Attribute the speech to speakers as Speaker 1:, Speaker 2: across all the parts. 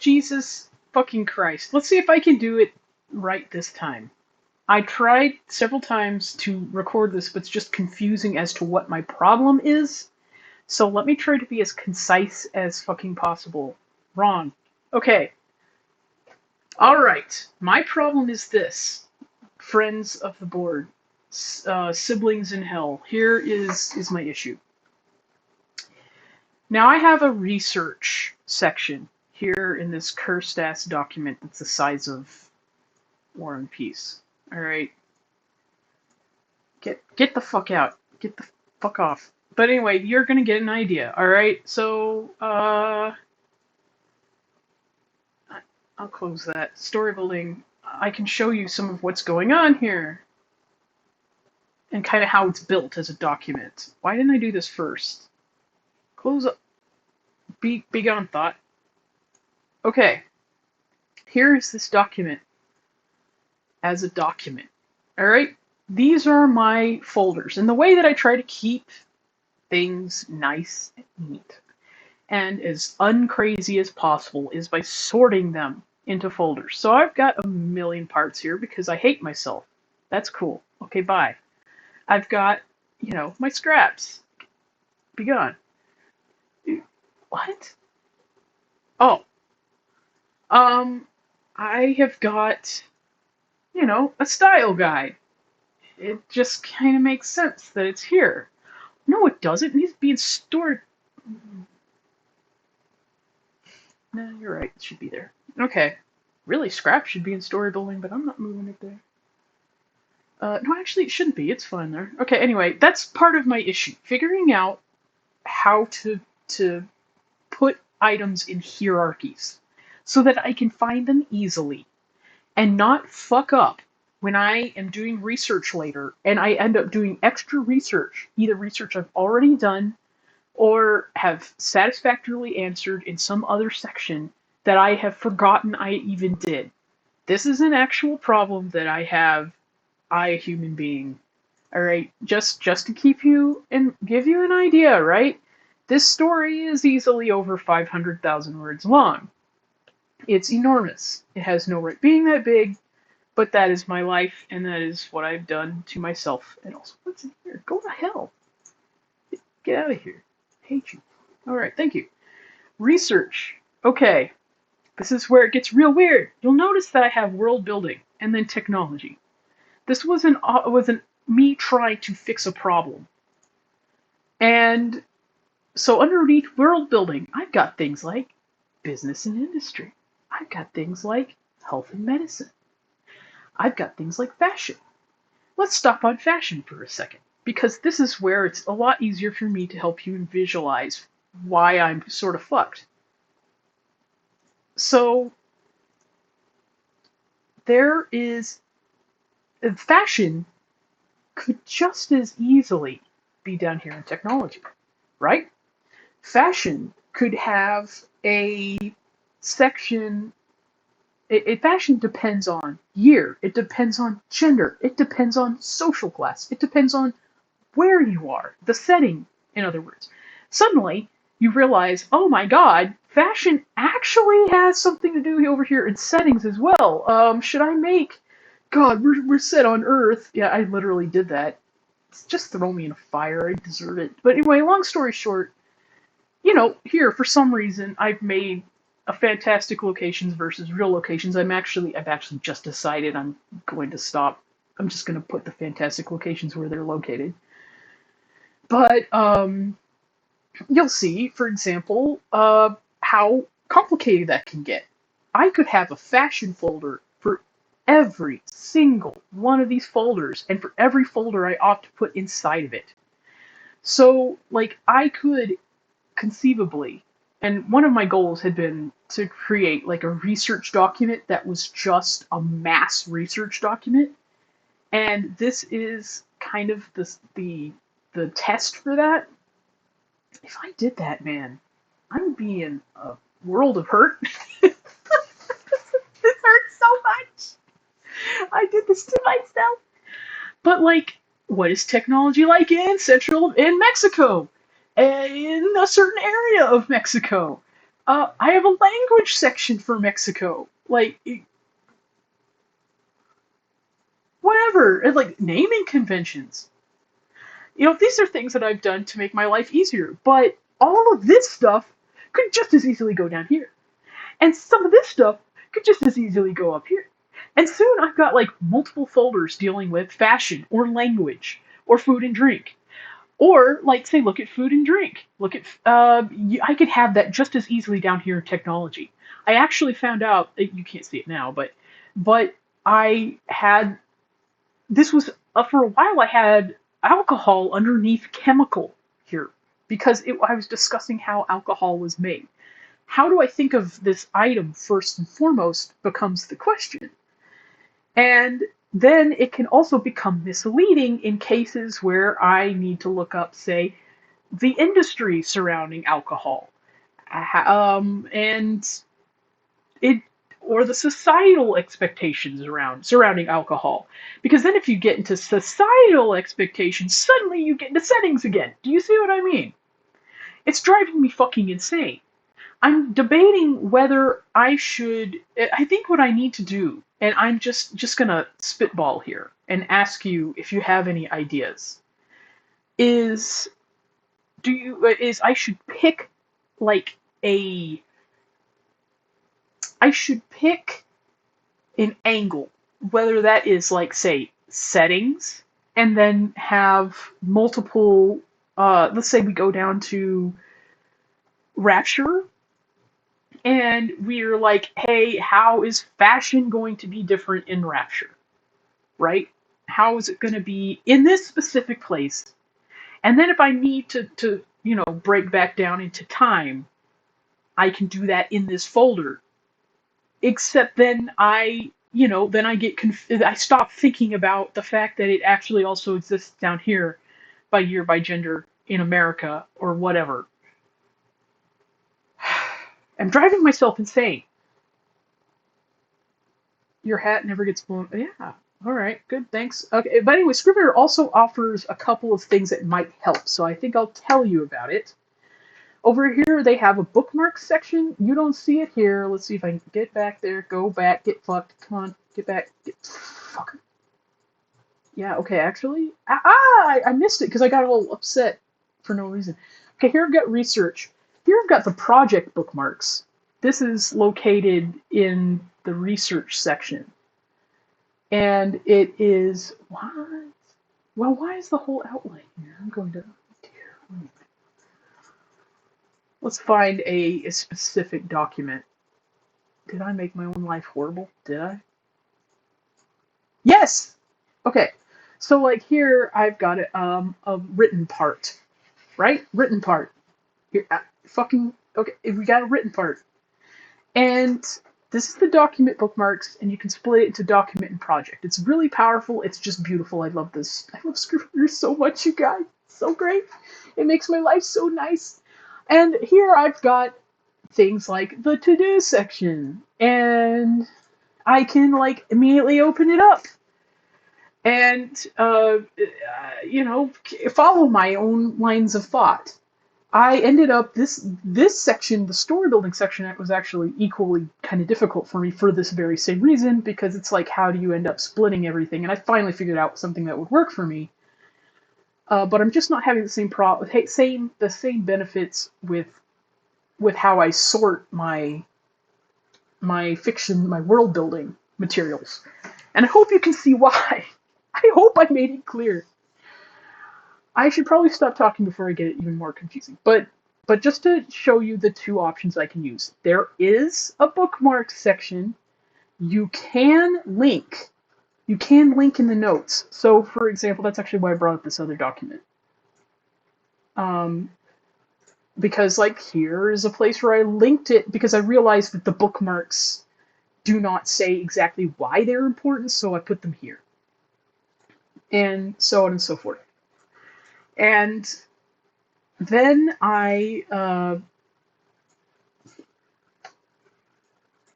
Speaker 1: Jesus fucking Christ. Let's see if I can do it right this time. I tried several times to record this, but it's just confusing as to what my problem is. So let me try to be as concise as fucking possible. Wrong. Okay. Alright. My problem is this. Friends of the board. Siblings in hell. Here is my issue. Now I have a research section here in this cursed ass document that's the size of War and Peace. Alright. Get the fuck out. Get the fuck off. But anyway, you're gonna get an idea, alright? So, I'll close that. Story building. I can show you some of what's going on here. And kind of how it's built as a document. Why didn't I do this first? Close up. Be gone, thought. Okay. Here is this document. As a document. Alright? These are my folders. And the way that I try to keep things nice and neat and as uncrazy as possible is by sorting them into folders. So I've got a million parts here because I hate myself. That's cool. Okay, bye. I've got, my scraps. Be gone. What? Oh. I have got, a style guide. It just kind of makes sense that it's here. No, it doesn't. It needs to be stored. No, you're right. It should be there. Okay. Really, scrap should be in story building, but I'm not moving it there. No, actually, it shouldn't be. It's fine there. Okay, anyway, that's part of my issue. Figuring out how to put items in hierarchies so that I can find them easily and not fuck up when I am doing research later and I end up doing extra research, either research I've already done or have satisfactorily answered in some other section that I have forgotten I even did. This is an actual problem that I have, a human being. Alright, just to keep you and give you an idea, right? This story is easily over 500,000 words long. It's enormous. It has no right being that big, but that is my life, and that is what I've done to myself. And also, what's in here? Go to hell. Get out of here. I hate you. Alright, thank you. Research. Okay. This is where it gets real weird. You'll notice that I have world building, and then technology. This wasn't me trying to fix a problem. And so underneath world building, I've got things like business and industry. I've got things like health and medicine. I've got things like fashion. Let's stop on fashion for a second, because this is where it's a lot easier for me to help you visualize why I'm sort of fucked. So, fashion could just as easily be down here in technology, right? Fashion could have a section. Fashion depends on year. It depends on gender. It depends on social class. It depends on where you are, the setting, in other words. Suddenly, you realize, oh my god, fashion actually has something to do over here in settings as well. Should I make... God, we're set on Earth. Yeah, I literally did that. Just throw me in a fire. I deserve it. But anyway, long story short, here, for some reason, I've made a fantastic locations versus real locations. I've actually just decided I'm going to stop. I'm just going to put the fantastic locations where they're located. But, you'll see, for example, how complicated that can get. I could have a fashion folder for every single one of these folders, and for every folder I opt to put inside of it. So, I could conceivably, and one of my goals had been to create, a research document that was just a mass research document, and this is kind of the test for that. If I did that, man, I would be in a world of hurt. This hurts so much. I did this to myself. But, what is technology like in Mexico? In a certain area of Mexico? I have a language section for Mexico. Like, whatever. And, like, naming conventions. These are things that I've done to make my life easier. But all of this stuff could just as easily go down here. And some of this stuff could just as easily go up here. And soon I've got like multiple folders dealing with fashion or language or food and drink. Or like say, look at food and drink. Look at I could have that just as easily down here in technology. I actually found out you can't see it now, but I had this was for a while I had alcohol underneath chemical here because I was discussing how alcohol was made. How do I think of this item first and foremost becomes the question. And then it can also become misleading in cases where I need to look up, say, the industry surrounding alcohol, and it or the societal expectations around surrounding alcohol. Because then if you get into societal expectations, suddenly you get into settings again. Do you see what I mean? It's driving me fucking insane. I'm debating whether I should. I think what I need to do, and I'm just gonna spitball here and ask you if you have any ideas. Is I should pick like a I should pick an angle, whether that is like say settings, and then have multiple. Let's say we go down to Rapture and we're like, hey, how is fashion going to be different in Rapture, right? How is it going to be in this specific place? And then if I need to break back down into time, I can do that in this folder. Except then then I get I stop thinking about the fact that it actually also exists down here by year, by gender, in America, or whatever. I'm driving myself insane. Your hat never gets blown. Yeah. All right. Good. Thanks. Okay. But anyway, Scrivener also offers a couple of things that might help. So I think I'll tell you about it. Over here, they have a bookmarks section. You don't see it here. Let's see if I can get back there. Go back. Get fucked. Come on. Get back. Get fuck. Yeah. Okay. Actually, I missed it because I got all upset for no reason. Okay. Here I've got research. Here I've got the project bookmarks. This is located in the research section. And it is what? Well, why is the whole outline here? I'm going to. Let's find a specific document. Did I make my own life horrible? Did I? Yes. Okay. So like here, I've got a written part, right? Written part. Here, fucking okay. We got a written part, and this is the document bookmarks, and you can split it into document and project. It's really powerful. It's just beautiful. I love this. I love Scrivener so much, you guys. So great. It makes my life so nice. And here I've got things like the to-do section, and I can like immediately open it up and follow my own lines of thought. I ended up this section, the story building section, it was actually equally kind of difficult for me for this very same reason, because it's like, how do you end up splitting everything? And I finally figured out something that would work for me. But I'm just not having the same benefits with how I sort my fiction, my world building materials. And I hope you can see why. I hope I made it clear. I should probably stop talking before I get it even more confusing. But just to show you the two options I can use. There is a bookmark section. You can link. You can link in the notes. So, for example, that's actually why I brought up this other document. Because, like, here is a place where I linked it because I realized that the bookmarks do not say exactly why they're important, so I put them here. And so on and so forth. And then I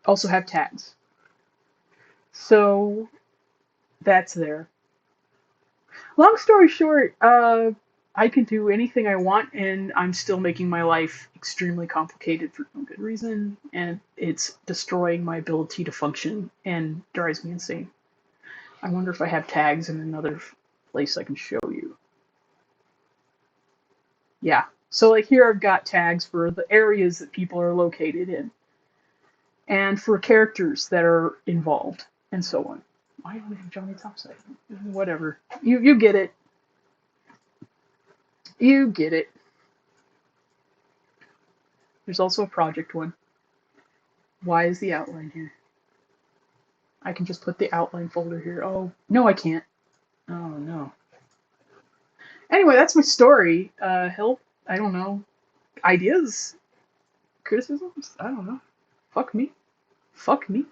Speaker 1: also have tags. So that's there. Long story short, I can do anything I want, and I'm still making my life extremely complicated for no good reason, and it's destroying my ability to function and drives me insane. I wonder if I have tags in another place I can show you. Yeah. So like here I've got tags for the areas that people are located in and for characters that are involved and so on. Why don't we have Johnny Topside? Whatever. You get it. You get it. There's also a project one. Why is the outline here? I can just put the outline folder here. Oh, no I can't. Oh no. Anyway, that's my story. Help, I don't know. Ideas? Criticisms? I don't know. Fuck me. Fuck me.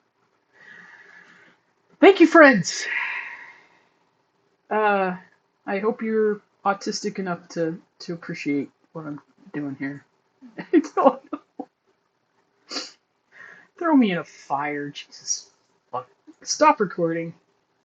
Speaker 1: Thank you, friends. Uh, I hope you're autistic enough to appreciate what I'm doing here. I don't know. Throw me in a fire, Jesus. Fuck. Stop recording.